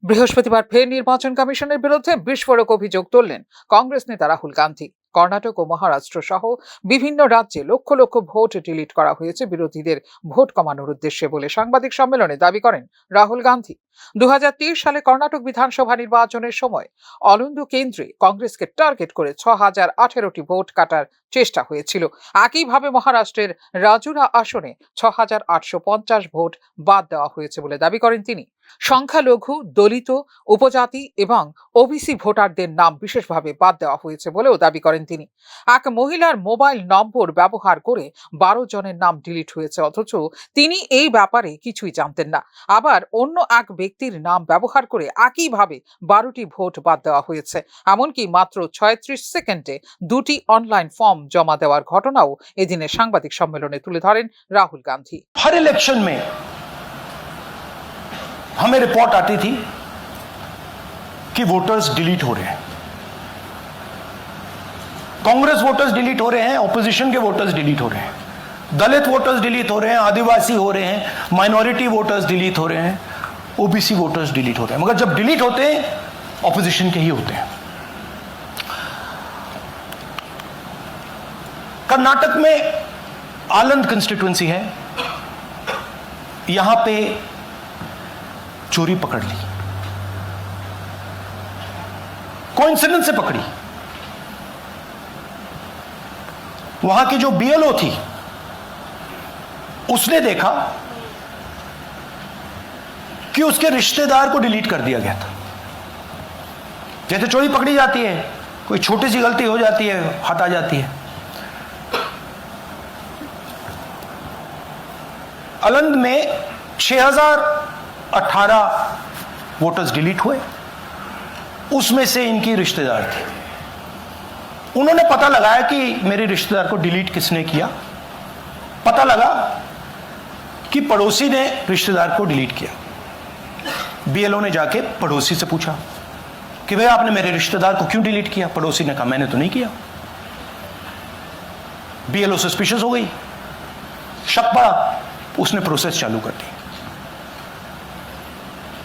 বৃহস্পতিবার ফের নির্বাচন কমিশনের বিরুদ্ধে বিস্ফোরক অভিযোগ তুললেন কংগ্রেস নেতা রাহুল গান্ধী। কর্ণাটক ও মহারাষ্ট্র সহ বিভিন্ন রাজ্যে লক্ষ লক্ষ ভোট ডিলিট করা হয়েছে বিরোধীদের ভোট কমানোর উদ্দেশ্যে বলে সাংবাদিক সম্মেলনে দাবি করেন রাহুল গান্ধী। 2023 সালে কর্ণাটক বিধানসভা নির্বাচনের সময় অলুন্দু কেন্দ্রে কংগ্রেসকে টার্গেট করে 6018টি ভোট কাটার চেষ্টা হয়েছিল। একইভাবে মহারাষ্ট্রের রাজুরা আসনে 6850 ভোট বাদ দেওয়া হয়েছে বলে দাবি করেন তিনি। সংখ্যালঘু, দলিত, উপজাতি এবং ওবিসি ভোটারদের নাম বিশেষভাবে বাদ দেওয়া হয়েছে বলেও দাবি করেন তিনি। এক মহিলার মোবাইল নম্বর ব্যবহার করে 12 জনের নাম ডিলিট হয়েছে, অথচ তিনি এই ব্যাপারে কিছুই জানতেন না। আবার অন্য এক ব্যক্তির নাম ব্যবহার করে একইভাবে 12টি ভোট বাদ দেওয়া হয়েছে। এমনকি মাত্র 36 সেকেন্ডে 2টি অনলাইন ফর্ম জমা দেওয়ার ঘটনাও এদিনের সাংবাদিক সম্মেলনে তুলে ধরেন রাহুল গান্ধী। हर इलेक्शन में हमें रिपोर्ट आती थी कि वोटर्स डिलीट हो रहे हैं, कांग्रेस वोटर्स डिलीट हो रहे हैं, ऑपोजिशन के वोटर्स डिलीट हो रहे हैं, दलित वोटर्स डिलीट हो रहे हैं, आदिवासी हो रहे हैं, माइनॉरिटी वोटर्स डिलीट हो रहे हैं, ओबीसी वोटर्स डिलीट हो रहे हैं। मगर जब डिलीट होते हैं ऑपोजिशन के ही होते हैं। कर्नाटक में आलंद कंस्टिट्यूएंसी है, यहां पे चोरी पकड़ ली, कोइंसिडेंस से पकड़ी। वहां की जो बीएलओ थी उसने देखा कि उसके रिश्तेदार को डिलीट कर दिया गया था। जैसे चोरी पकड़ी जाती है, कोई छोटी सी गलती हो जाती है, हटा जाती है। अलंद में 6018 वोटर्स डिलीट हुए, उसमें से इनकी रिश्तेदार थे। उन्होंने पता लगाया कि मेरे रिश्तेदार को डिलीट किसने किया। पता लगा कि पड़ोसी ने रिश्तेदार को डिलीट किया। बीएलओ ने जाके पड़ोसी से पूछा कि भाई आपने मेरे रिश्तेदार को क्यों डिलीट किया। पड़ोसी ने कहा मैंने तो नहीं किया। बीएलओ सस्पिशियस हो गई, शक पड़ा, उसने प्रोसेस चालू कर दी।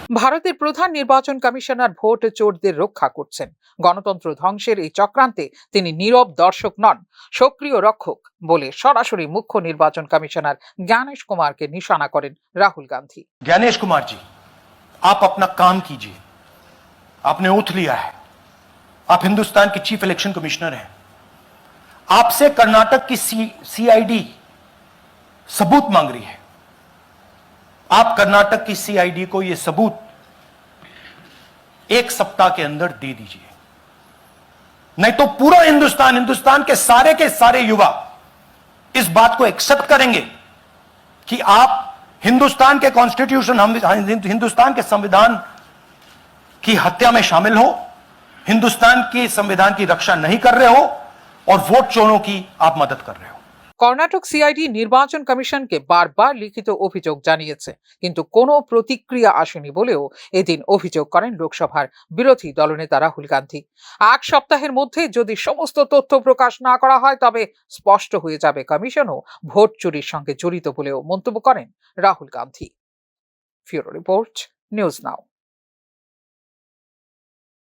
ভারতের প্রধান নির্বাচন কমিশনার ভোট চোরদের রক্ষা করছেন। গণতন্ত্র ধ্বংসের এই চক্রান্তে তিনি নীরব দর্শক নন, সক্রিয় রক্ষক বলে সরাসরি মুখ্য নির্বাচন কমিশনার জ্ঞানেশ কুমারকে নিশানা করেন রাহুল গান্ধী। ज्ञानेश कुमार जी, आप अपना काम कीजिए, आपने ओथ लिया है, आप हिंदुस्तान के चीफ इलेक्शन कमिश्नर हैं। आपसे कर्नाटक की सीआईडी सबूत मांग रही है। आप कर्नाटक की सीआईडी को यह सबूत 1 सप्ताह के अंदर दे दीजिए, नहीं तो पूरा हिंदुस्तान के सारे युवा इस बात को एक्सेप्ट करेंगे कि आप हिंदुस्तान के कॉन्स्टिट्यूशन, हिंदुस्तान के संविधान की हत्या में शामिल हो, हिंदुस्तान की संविधान की रक्षा नहीं कर रहे हो और वोट चोरों की आप मदद कर रहे हो। কর্ণাটক সিআইডি নির্বাচন কমিশনকে বারবার লিখিত অভিযোগ জানিয়েছে, কিন্তু কোনো প্রতিক্রিয়া আসেনি বলেও এদিন অভিযোগ করেন লোকসভার বিরোধী দলনেতা রাহুল গান্ধী। 1 সপ্তাহের মধ্যে যদি সমস্ত তথ্য প্রকাশ না করা হয় তবে স্পষ্ট হয়ে যাবে কমিশনও ভোট চুরির সঙ্গে জড়িত বলেও মন্তব্য করেন রাহুল গান্ধী। ফিউরো রিপোর্ট, নিউজ নাও।